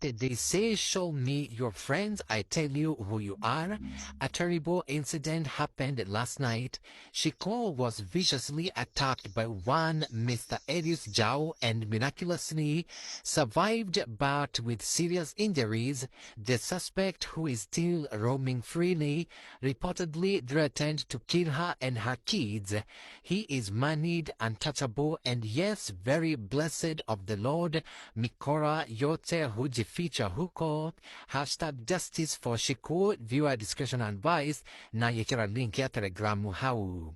They say, show me your friends, I tell you who you are. A terrible incident happened last night. Shiko was viciously attacked by one Mr. Elias Zhao and miraculously survived, but with serious injuries. The suspect, who is still roaming freely, reportedly threatened to kill her and her kids. He is moneyed, untouchable, and yes, very blessed of the Lord. Mikora yote hujificha huko. Hashtag justice for Shiku. Viewer discretion advised. Na yekera link ya telegramu hau.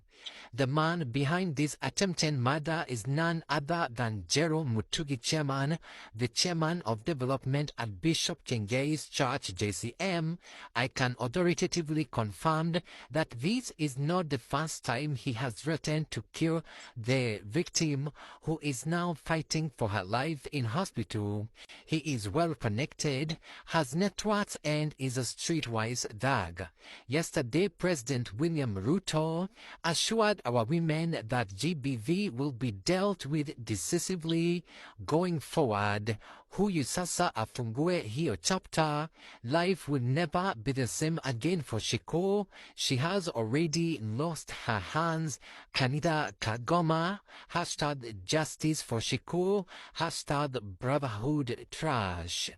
The man behind this attempted murder is none other than Jero Mutugi Chairman, the chairman of development at Bishop Kengei's Church JCM. I can authoritatively confirm that this is not the first time he has threatened to kill the victim, who is now fighting for her life in hospital. He is well connected, has networks, and is a streetwise thug. Yesterday, President William Ruto assured our women that GBV will be dealt with decisively going forward. Huyu sasa afungue hiyo chapter. Life will never be the same again for Shiko. She has already lost her hands. Kanida Kagoma. Hashtag justice for Shiko. Hashtag brotherhood trash.